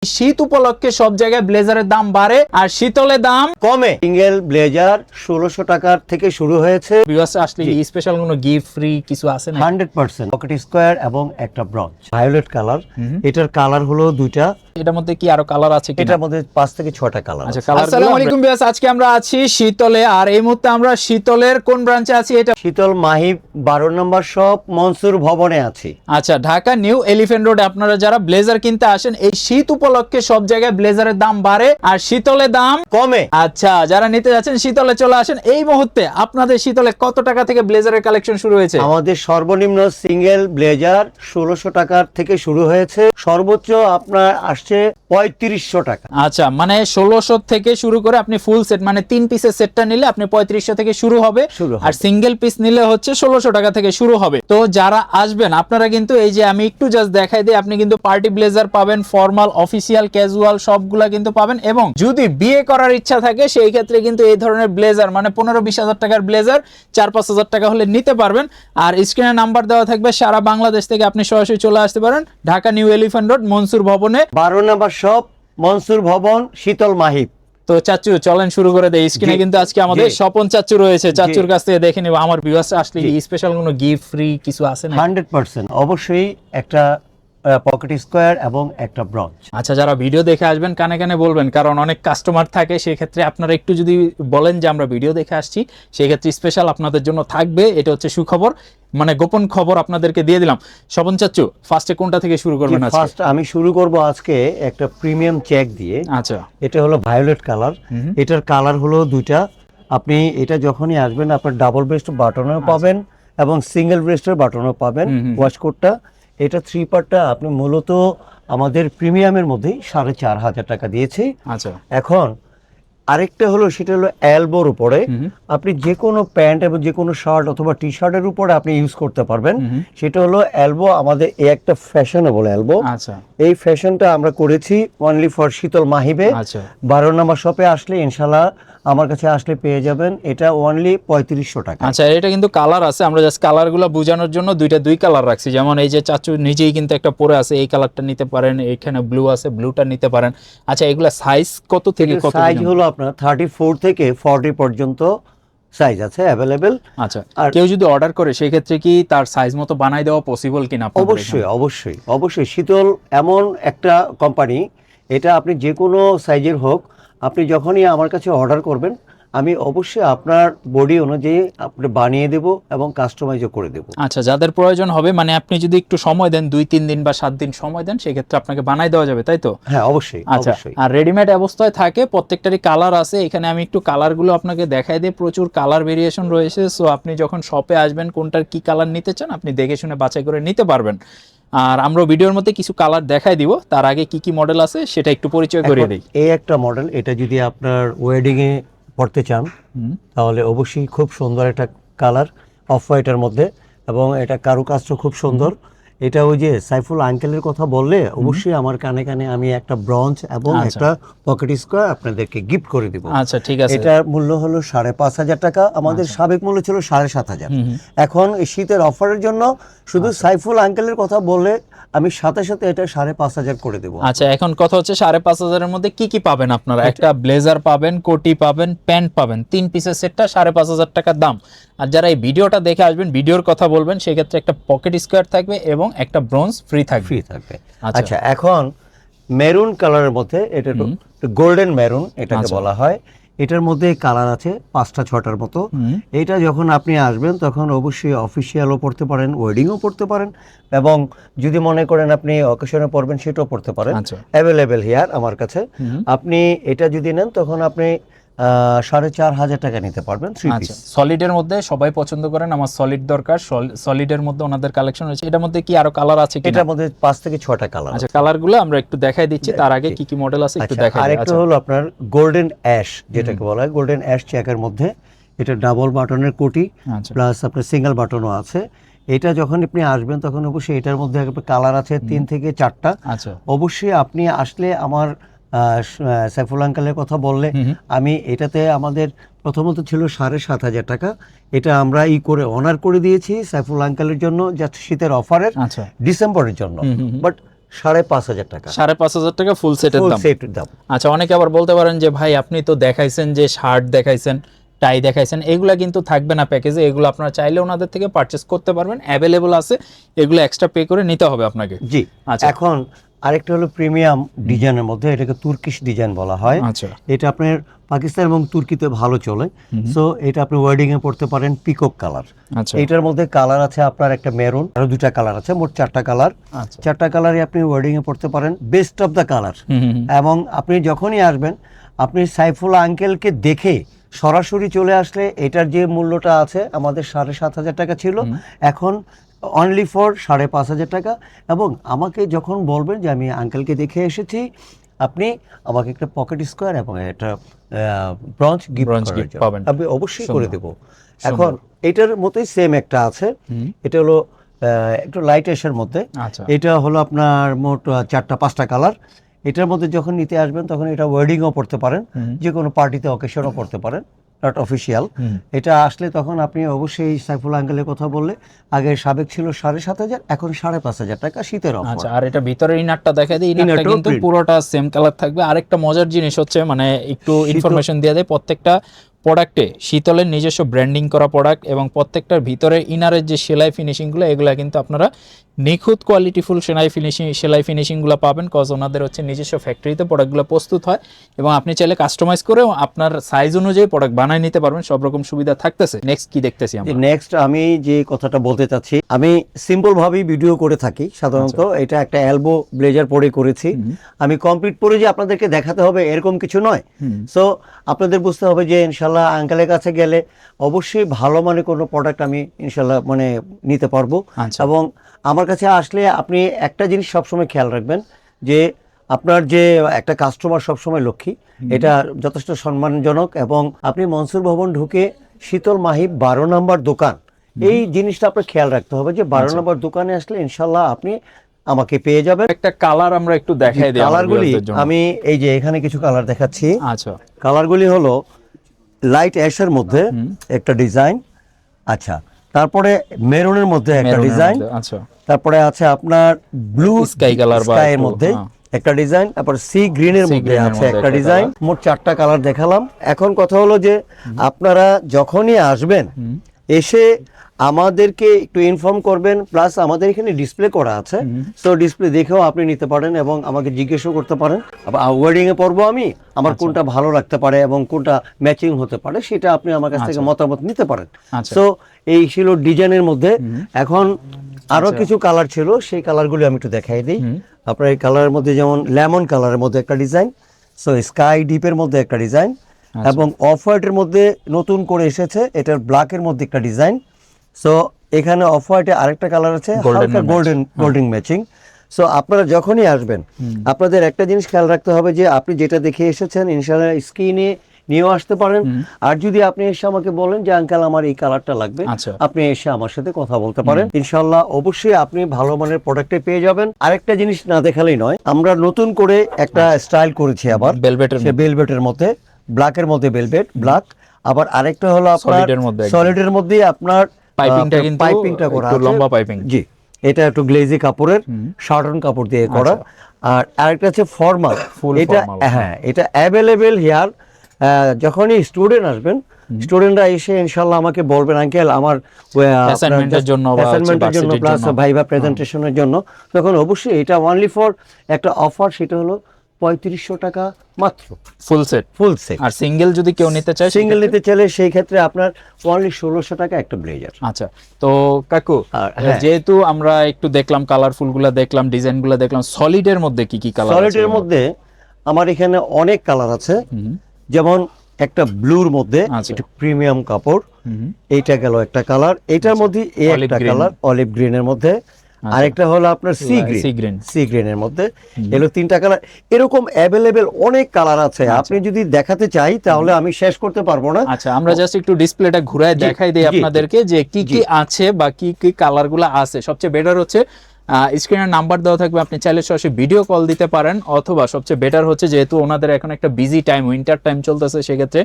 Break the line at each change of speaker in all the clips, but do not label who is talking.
শীত উপলক্ষে সব জায়গায় ব্লেজারের দাম বাড়ে আর শীতলে দাম
কমে। সিঙ্গেল ব্লেজার 1600 টাকার থেকে শুরু হয়েছে।
ভিউয়ার্স আসলে স্পেশাল কোনো গিফট ফ্রি কিছু আছে না?
100% পকেট স্কয়ার এবং একটা ব্রঞ্জ ভায়োলেট কালার। এটার কালার হলো দুইটা।
এটার মধ্যে কি আরো কালার আছে কিনা?
এটার মধ্যে 5 থেকে 6টা কালার আছে।
আসসালামু আলাইকুম ভিউয়ার্স, আজকে আমরা আছি শীতলে আর এই মুহূর্তে আমরা শীতলের কোন ব্রাঞ্চে আছি? এটা
শীতল মাহিব 12 নম্বর শপ মনসুর ভবনে আছি।
আচ্ছা, ঢাকা নিউ এলিফ্যান্ট রোড। আপনারা যারা ব্লেজার কিনতে আসেন এই শীত উপলক্ষে সব জায়গায় ব্লেজারের দাম বাড়ে আর শীতলে দাম
কমে।
আচ্ছা, যারা নিতে যাচ্ছেন শীতলে চলে আসেন। এই মুহূর্তে আপনাদের শীতলে কত টাকা থেকে ব্লেজারের কালেকশন শুরু হয়েছে?
আমাদের সর্বনিম্ন সিঙ্গেল ব্লেজার 1600 টাকার থেকে শুরু হয়েছে, সর্বোচ্চ আপনার আসছে 3500 টাকা।
আচ্ছা, মানে 1600 থেকে শুরু করে আপনি ফুল সেট মানে 3 পিসের সেটটা নিলে আপনি 3500 থেকে শুরু হবে আর সিঙ্গেল পিস নিলে হচ্ছে 1600 টাকা থেকে শুরু হবে। তো যারা আসবেন আপনারা কিন্তু এই যে আমি একটু জাস্ট দেখাই দিই, আপনি কিন্তু পার্টি ব্লেজার পাবেন, ফর্মাল, অফিসিয়াল, ক্যাজুয়াল সবগুলা কিন্তু পাবেন। এবং যদি বিয়ে করার ইচ্ছা থাকে সেই ক্ষেত্রে কিন্তু এই ধরনের ব্লেজার মানে 15-20 হাজার টাকার ব্লেজার 4-5 হাজার টাকা হলে নিতে পারবেন। আর স্ক্রিনে নাম্বার দেওয়া থাকবে, সারা বাংলাদেশ থেকে আপনি সরাসরি চলে আসতে পারেন Dhaka new elephant road Mansur ভবনে
12 নম্বর শপ মনসুর ভবন শীতল মাহিব।
তো চাচু চলেন শুরু করে দেই। স্ক্রিনে কিন্তু আজকে আমাদের স্বপন চাচু রয়েছে, চাচুর কাছ থেকে দেখে নিব আমার ভিউয়ার্স আসলে স্পেশাল কোনো গিফট ফ্রি কিছু আছে না?
100% অবশ্যই একটা পকেট স্কয়ার এবং একটা ব্রঞ্জ।
আচ্ছা, যারা ভিডিও দেখে আসবেন কানে কানে বলবেন, কারণ অনেক কাস্টমার থাকে, সেই ক্ষেত্রে আপনারা একটু যদি বলেন যে আমরা ভিডিও দেখে আসছি সেই ক্ষেত্রে স্পেশাল আপনাদের জন্য থাকবে। এটা হচ্ছে সুখবর, মানে গোপন খবর আপনাদেরকে দিয়ে দিলাম। স্বপন চাচু ফার্স্টে কোনটা থেকে শুরু করবেন আজকে?
ফার্স্ট আমি শুরু করব আজকে একটা প্রিমিয়াম চেক দিয়ে।
আচ্ছা,
এটা হলো ভায়োলেট কালার। এটার কালার হলো দুইটা। আপনি এটা যখনই আসবেন আপনার ডাবল ব্রেস্ট বাটনও পাবেন এবং সিঙ্গেল ব্রেস্টের বাটনও পাবেন। ওয়াশ কোডটা এটা 3 পার্টটা আপনি মূলত আমাদের প্রিমিয়ামের মধ্যেই 4500 টাকা দিয়েছি।
আচ্ছা,
এখন আরেকটা হলো সেটা হলো এলবোর উপরে আপনি যে কোনো প্যান্ট এবং যে কোনো শার্ট অথবা টি শার্টের উপরে আপনি ইউজ করতে পারবেন। সেটা হলো এলবো, আমাদের এই একটা ফ্যাশনেবল এলবো।
আচ্ছা,
এই ফ্যাশনটা আমরা করেছি অনলি ফর শীতল মাহিবে।
আচ্ছা,
12 নম্বর শপে আসলে ইনশাল্লাহ আমার কাছে আসলে পেয়ে যাবেন। এটা অনলি 3500 টাকা।
আচ্ছা, এটা কিন্তু কালার আছে, আমরা জাস্ট কালারগুলো বোঝানোর জন্য দুই কালার রাখছি। যেমন এই যে চাচু নিজেই কিন্তু একটা পরে আছে, এই কালারটা নিতে পারেন, এখানে ব্লু আছে, ব্লুটা নিতে পারেন। আচ্ছা, এগুলা সাইজ কত থেকে কত?
সাইজ হলো আপনার 34 থেকে 40 পর্যন্ত সাইজ আছে অ্যাভেলেবেল।
আচ্ছা, আর কেউ যদি অর্ডার করে সেই ক্ষেত্রে কি তার সাইজ মতো বানাই দেওয়া পসিবল কিনা?
অবশ্যই অবশ্যই অবশ্যই। শীতল এমন একটা কোম্পানি, এটা আপনি যে কোনো সাইজের হোক আপনি যখনই আমার কাছে অর্ডার করবেন আমি অবশ্যই আপনার বডি অনুযায়ী আপনি বানিয়ে দেব এবং কাস্টমাইজও করে দেব।
আচ্ছা, যাদের প্রয়োজন হবে মানে আপনি যদি একটু সময় দেন 2-3 দিন বা 7 দিন সময় দেন সেই ক্ষেত্রে আপনাকে বানাই দেওয়া যাবে, তাই তো?
হ্যাঁ অবশ্যই।
আচ্ছা, আর রেডিমেড অবস্থায় থাকে, প্রত্যেকটারই কালার আছে। এখানে আমি একটু কালারগুলো আপনাকে দেখাই দিই, প্রচুর কালার ভেরিয়েশন রয়েছে। সো আপনি যখন শপে আসবেন কোনটার কি কালার নিতে চান আপনি দেখে শুনে বাছাই করে নিতে পারবেন। আর আমরা ভিডিওর মধ্যে কিছু কালার দেখাই দিব, তার আগে কি কি মডেল আছে সেটা একটু পরিচয় করিয়ে দিই।
এই একটা মডেল, এটা যদি আপনার ওয়েডিং এ পড়তে চান তাহলে অবশ্যই খুব সুন্দর একটা কালার, অফ হোয়াইটের মধ্যে, এবং এটা কারুকাজটা খুব সুন্দর। এটা ওই যে সাইফুল আঙ্কেলের কথা বললে অবশ্যই আমার কানে কানে আমি একটা ব্রঞ্জ এবং একটা পকেট স্কয়ার আপনাদেরকে গিফট করে দিব।
আচ্ছা, ঠিক আছে।
এটার মূল্য হলো 5500 টাকা। আমাদের সাবেক মূল্য ছিল 7500। এখন এই শীতের অফারের জন্য শুধু সাইফুল আঙ্কেলের কথা বললে আমি সাথে সাথে এটা 5500 করে দেবো।
আচ্ছা, এখন কথা হচ্ছে 5500 এর মধ্যে কি কি পাবেন আপনারা? একটা ব্লেজার পাবেন, কোটি পাবেন, প্যান্ট পাবেন, 3 পিসের সেটটা 5500 টাকার দাম। আর যারা এই ভিডিওটা দেখে আসবেন ভিডিওর কথা বলবেন সেই ক্ষেত্রে একটা পকেট স্কয়ার থাকবে এবং একটা ব্রোঞ্জ ফ্রি থাকবে।
আচ্ছা, এখন মেরুন কালারের মধ্যে, এটা গোল্ডেন মেরুন এটাকে বলা হয়। এটার মধ্যে কালার আছে 5-6টার মতো। এটা যখন আপনি আসবেন তখন অবশ্যই অফিসিয়ালও পড়তে পারেন, ওয়েডিংও পড়তে পারেন, এবং যদি মনে করেন আপনি অকেশনে পড়বেন সেটাও পড়তে পারেন। অ্যাভেলেবেল হিয়ার আমার কাছে। আপনি এটা যদি নেন তখন আপনি 4500 টাকা নিতে পারবেন।
সলিডের মধ্যে সবাই পছন্দ করেন, আমার সলিড দরকার। সলিডের মধ্যে ওনাদের কালেকশন রয়েছে। এটার মধ্যে কি আরো কালার আছে?
এটার মধ্যে 5 থেকে 6টা কালার।
আচ্ছা, কালারগুলো আমরা একটু দেখাই দিচ্ছি, তার আগে কি কি মডেল আছে একটু দেখাই দিই।
আরেকটা হলো আপনার গোল্ডেন অ্যাশ, যেটাকে বলা হয় গোল্ডেন অ্যাশ চেকের মধ্যে। এটা ডাবল বাটনের কোটি প্লাস আপনার সিঙ্গেল বাটনও আছে। এটা যখন আপনি আসবেন তখন অবশ্যই এটার মধ্যে কালার আছে 3 থেকে 4টা।
আচ্ছা,
অবশ্যই আপনি আসলে আমার সাইফুল আঙ্কেলের কথা বললে আমি এটাতে আমাদের প্রথমত ছিল 7500 টাকা। এটা আমরা করে অনার করে দিয়েছি সাইফুল আঙ্কেলের জন্য, জাস্ট শীতের অফারের ডিসেম্বরের জন্য। বাট 5,500 টাকা।
5,500 টাকা ফুল সেটের
ফুল
দাম।
সেটের দাম।
আচ্ছা, অনেকে আবার বলতে পারেন যে ভাই আপনি তো দেখাইছেন যে শার্ট দেখাইছেন, টাই দেখাইছেন, এগুলা কিন্তু থাকবে না প্যাকেজে, এগুলো আপনারা চাইলে ওনাদের থেকে পারচেজ করতে পারবেন, অ্যাভেলেবল আছে, এগুলো এক্সট্রা পে করে নিতে হবে আপনাকে।
জি।
আচ্ছা,
এখন আরেকটা হলো প্রিমিয়াম ডিজাইনের মধ্যে, এটাকে তুর্কিশ ডিজাইন বলা হয়।
আচ্ছা,
এটা আপনার পাকিস্তান এবং তুর্কিতে ভালো চলে। সো এটা আপনি ওয়েডিং এ পড়তে পারেন, পিকক কালার।
আচ্ছা,
এটার মধ্যে কালার আছে আপনার একটা মেরুন, আরো 2টা কালার আছে, মোট 4টা কালার।
আচ্ছা,
4টা কালারই আপনি ওয়েডিং এ পড়তে পারেন, বেস্ট অফ দ্য কালার। এবং আপনি যখনই আসবেন, আপনি সাইফুল্লাহ আঙ্কেলকে দেখে সরাসরি চলে আসলে এটার যে মূল্যটা আছে আমাদের 7,500 টাকা ছিল, এখন অনলি ফর 5,500 টাকা। এবং আমাকে যখন বলবেন যে আমি আঙ্কেলকে দেখে এসেছি, আপনি আমাকে একটা পকেট স্কোয়ার এবং একটা ব্রঞ্জ গিফট
পাবেন,
আমি অবশ্যই করে দেব। এখন এটার মতোই সেম একটা আছে, এটা হলো একটু লাইট অ্যাশের মধ্যে।
আচ্ছা,
এটা হলো আপনার মোট 4টা-5টা কালার। এটার মধ্যে যখন নিতে আসবেন তখন এটা ওয়েডিংও পড়তে পারেন, যে কোনো পার্টিতে অকেশনও পড়তে পারেন, নট অফিসিয়াল। এটা আসলে তখন আপনি অবশ্যই সাইফুল্লাহ আঙ্কেলের কথা বললে, আগে সাবেক ছিল 7,500, এখন 5,500 টাকা শীতের অফার।
আচ্ছা। আর এটা ভিতরে ইনারটা দেখা দেয়, ইনারটা
ইনারটাও
কিন্তু
print।
পুরোটা সেম কালার থাকবে। আরেকটা মজার জিনিস হচ্ছে, মানে একটু ইনফরমেশন দিয়ে দেয়, প্রত্যেকটা প্রোডাক্টে শীতলের নিজস্ব ব্র্যান্ডিং করা প্রোডাক্ট, এবং প্রত্যেকটার ভিতরে ইনারের যে সেলাই ফিনিশিংগুলো, এগুলা কিন্তু আপনারা নিখুঁত কোয়ালিটিফুল সেলাই ফিনিশিংগুলো পাবেন, কজ ওনাদের হচ্ছে নিজস্ব ফ্যাক্টরিতে প্রোডাক্টগুলো প্রস্তুত হয়, এবং আপনি চাইলে কাস্টমাইজ করেও আপনার সাইজ অনুযায়ী প্রোডাক্ট বানায় নিতে পারবেন, সব রকম সুবিধা থাকতেছে। নেক্সট কি দেখতেছি আমরা?
নেক্সট আমি যে কথাটা বলতে চাচ্ছি, আমি সিম্পল ভাবেই ভিডিও করে থাকি সাধারণত। এটা একটা এলবো ব্লেজার পরে করেছি, আমি কমপ্লিট পরে যে আপনাদেরকে দেখাতে হবে এরকম কিছু নয়। সো আপনাদের বুঝতে হবে যে ইনশাল্লাহ আঙ্কেলের কাছে গেলে অবশ্যই ভালো মানে কোনো প্রোডাক্ট আমি ইনশাল্লাহ মানে নিতে পারবো।
আচ্ছা।
এবং আমার কাছে আসলে আপনি একটা জিনিস সবসময় খেয়াল রাখবেন, যে আপনার যে একটা কাস্টমার সবসময় লক্ষ্মী, এটা যথেষ্ট সম্মানজনক। এবং আপনি মনসুর ভবন ঢুকে শীতল মাহিব 12 নম্বর দোকান, এই জিনিসটা আপনার খেয়াল রাখতে হবে যে 12 নম্বর দোকানে আসলে ইনশাল্লাহ আপনি আমাকে পেয়ে যাবেন।
একটা কালার আমরা একটু দেখাই দিই
কালারগুলি আমি এই যে এখানে কিছু কালার দেখাচ্ছি।
আচ্ছা,
কালারগুলি হলো লাইট অ্যাশের মধ্যে একটা ডিজাইন, আচ্ছা, তারপরে মেরুনের মধ্যে একটা ডিজাইন,
আচ্ছা,
তারপরে আছে আপনার ব্লু
স্কাই কালার বা
স্কাইয়ের মধ্যে একটা ডিজাইন, তারপর সি গ্রিনের মধ্যে আছে একটা ডিজাইন। মোট 4টা কালার দেখালাম। এখন কথা হলো যে আপনারা যখনই আসবেন, এসে আমাদেরকে একটু ইনফর্ম করবেন, প্লাস আমাদের এখানে ডিসপ্লে করা আছে, সো ডিসপ্লে দেখেও আপনি নিতে পারেন এবং আমাকে জিজ্ঞেসও করতে পারেন। ওয়েডিং এ পরবো আমি, আমার কোনটা ভালো লাগতে পারে এবং কোনটা ম্যাচিং হতে পারে, সেটা আপনি আমার কাছ থেকে মতামত নিতে পারেন। সো এই ছিল ডিজাইনের মধ্যে। এখন আরো কিছু কালার ছিল, সেই কালারগুলো আমি একটু দেখাই দিই। আপনার এই কালারের মধ্যে যেমন লেমন কালারের মধ্যে একটা ডিজাইন, সো স্কাই ডিপের মধ্যে একটা ডিজাইন, এবং অফ হোয়াইটের মধ্যে নতুন করে এসেছে, এটার ব্ল্যাকের মধ্যে একটা ডিজাইন। সো এখানে অফ হোয়াইটে আরেকটা কালার আছে, হালকা গোল্ডেন ম্যাচিং। সো আপনারা যখনই আসবেন, আপনাদের একটা জিনিস খেয়াল রাখতে হবে যে আপনি যেটা দেখে এসেছেন ইনশাআল্লাহ স্ক্রিনে নিয়েও আসতে পারেন। আর যদি আপনি এসে আমাকে বলেন যে আঙ্কেল আমার এই কালারটা লাগবে, আপনি এসে আমার সাথে কথা বলতে পারেন। ইনশাআল্লাহ অবশ্যই আপনি ভালো মানের প্রোডাক্টে পেয়ে যাবেন। আরেকটা জিনিস না দেখালেই নয়, আমরা নতুন করে একটা স্টাইল করেছি আবার বেলভেটের মধ্যে, ব্ল্যাকের মধ্যে বেলভেট ব্ল্যাক। আবার আরেকটা হলো আপনার সলিডের মধ্যে আপনার পাইপিংটা করা আছে,
লম্বা পাইপিং।
জি, এটা একটু গ্লেজি কাপড়ের, শার্টন কাপড় দিয়ে করা। আর আরেকটা আছে ফর্মাল, এটা হ্যাঁ, এটা অ্যাভেলেবেল হিয়ার। যখনই স্টুডেন্ট আসবেন, স্টুডেন্টরা এসে ইনশাআল্লাহ আমাকে বলবেন আঙ্কেল আমার
অ্যাসাইনমেন্টের জন্য
প্লাস ভাইভা প্রেজেন্টেশনের জন্য, তখন অবশ্যই এটা অনলি ফর একটা অফার, সেটা হলো 3500 টাকা মাত্র
ফুল সেট। আর সিঙ্গেল যদি কেউ নিতে চায়,
সিঙ্গেল নিতে চাইলে সেই ক্ষেত্রে আপনার অনলি 1600 টাকা একটা ব্লেজার।
আচ্ছা, তো কাকু যেহেতু আমরা একটু দেখলাম কালারফুল গুলা, দেখলাম ডিজাইন গুলা, দেখলাম সলিডের মধ্যে কি কি কালার?
সলিডের মধ্যে আমার এখানে অনেক কালার আছে, যেমন একটা ব্লুর মধ্যে একটু প্রিমিয়াম কাপড়, এইটা গেল একটা কালার। এটার মধ্যে একটা কালার অলিভ গ্রিনের মধ্যে, আরেকটা হলো আপনার সি গ্রিনের মধ্যে, এলো 3টা কালার। এরকম অ্যাভেলেবেল অনেক কালার আছে, আপনি যদি দেখাতে চাই তাহলে আমি শেষ করতে পারবো না।
আচ্ছা, আমরা জাস্ট একটু ডিসপ্লেটা ঘুরায় দেখাই দেই আপনাদেরকে যে কি কি আছে বা কি কি কালারগুলো আছে। সবচেয়ে বেটার হচ্ছে স্ক্রিনের নাম্বার দেওয়া থাকবে, আপনি চাইলে সরাসরি ভিডিও কল দিতে পারেন, অথবা সবচেয়ে বেটার হচ্ছে যেহেতু ওনাদের এখন একটা বিজি টাইম, উইন্টার টাইম চলতেছে, সেক্ষেত্রে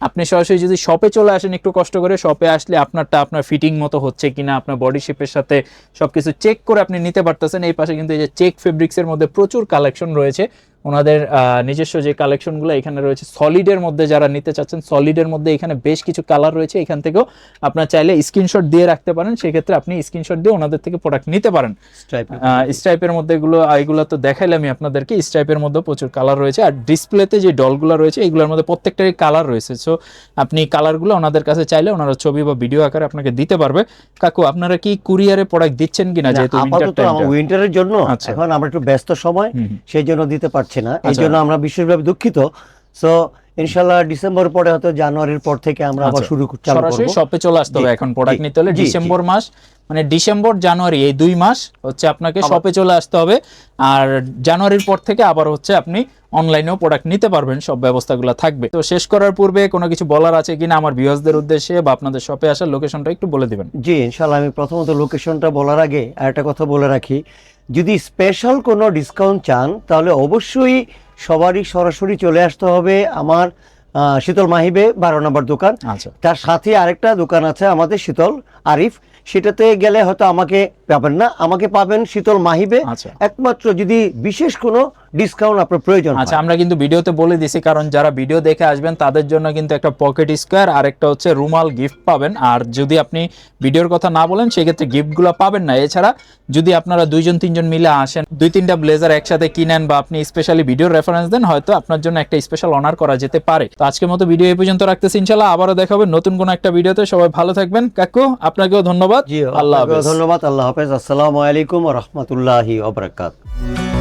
আপনি সরাসরি যদি শপে চলে আসেন, একটু কষ্ট করে শপে আসলে আপনারটা আপনার ফিটিং মতো হচ্ছে কিনা, আপনার বডি শেপের সাথে সবকিছু চেক করে আপনি নিতে পারতেছেন। এই পাশে কিন্তু এই যে চেক ফেব্রিক্সের মধ্যে প্রচুর কালেকশন রয়েছে, ওনাদের নিজস্ব যে কালেকশনগুলো এখানে রয়েছে। সলিডের মধ্যে যারা নিতে চাচ্ছেন, সলিডের মধ্যে এখানে বেশ কিছু কালার রয়েছে, এখান থেকেও আপনার চাইলে স্ক্রিনশট দিয়ে রাখতে পারেন, সেক্ষেত্রে আপনি স্ক্রিনশট দিয়ে ওনাদের থেকে প্রোডাক্ট নিতে পারেন। স্ট্রাইপের মধ্যে এগুলো তো দেখাইলামই আপনাদেরকে, স্ট্রাইপের মধ্যে প্রচুর কালার রয়েছে, আর ডিসপ্লেতে যে ডলগুলো রয়েছে এগুলোর মধ্যে প্রত্যেকটারই কালার রয়েছে। সো আপনি কালারগুলো ওনাদের কাছে চাইলে ওনারা ছবি বা ভিডিও আকারে আপনাকে দিতে পারবে। কাকু, আপনারা কি কুরিয়ারে প্রোডাক্ট দিচ্ছেন কিনা? যেহেতু
উইন্টারের জন্য এখন আমরা একটু ব্যস্ত সময়, সেই জন্য দিতে পারছি না, এই জন্য আমরা বিশেষভাবে দুঃখিত। সো ইনশাআল্লাহ ডিসেম্বর পরে হয়তো জানুয়ারির পর থেকে আমরা আবার শুরু করব।
সরাসরি শপে চলে আসতে হবে এখন প্রোডাক্ট নিতে হলে। ডিসেম্বর মাস মানে ডিসেম্বর জানুয়ারি এই 2 মাস হচ্ছে আপনাকে শপে চলে আসতে হবে, আর জানুয়ারির পর থেকে আবার হচ্ছে আপনি অনলাইনেও প্রোডাক্ট নিতে পারবেন, সব ব্যবস্থাগুলো থাকবে। তো শেষ করার পূর্বে কোনো কিছু বলার আছে কিনা আমার ভিউয়ার্সদের উদ্দেশ্যে, বা আপনাদের শপে আসার লোকেশনটা একটু বলে দিবেন?
জি ইনশাআল্লাহ, আমি প্রথমত লোকেশনটা বলার আগে আরেকটা কথা বলে রাখি, যদি স্পেশাল কোনো ডিসকাউন্ট চান তাহলে অবশ্যই সবারই সরাসরি চলে আসতে হবে আমার শীতল মাহিবে 12 নম্বর দোকান। তার সাথে আরেকটা দোকান আছে আমাদের শীতল আরিফ, সেটাতে গেলে হয়তো আমাকে পাবেন না, আমাকে পাবেন শীতল মাহিবে, একমাত্র যদি বিশেষ কোনো ডিসকাউন্ট আপনার প্রয়োজন।
আচ্ছা, আমরা কিন্তু ভিডিওতে বলে দিছি, কারণ যারা ভিডিও দেখে আসবেন তাদের জন্য কিন্তু একটা পকেট স্কোয়ার আর একটা হচ্ছে রুমাল গিফট পাবেন, আর যদি আপনি ভিডিওর কথা না বলেন সেক্ষেত্রে গিফটগুলো পাবেন না। এছাড়া যদি আপনারা 2-3 মিলে আসেন, 2-3টা ব্লেজার একসাথে কিনেন, বা আপনি স্পেশালি ভিডিওর রেফারেন্স দেন, হয়তো আপনার জন্য একটা স্পেশাল অনার করা যেতে পারে। তো আজকের মতো ভিডিও এই পর্যন্ত রাখতেছি, ইনশাআল্লাহ আবারও দেখা হবে নতুন কোনো একটা ভিডিওতে। সবাই ভালো থাকবেন। কাকু, আপনাকেও ধন্যবাদ।
জি, আল্লাহ হাফেজ। ধন্যবাদ, আল্লাহ হাফেজ। আসসালামু আলাইকুম ওয়া রাহমাতুল্লাহি ওয়া বারাকাতুহু।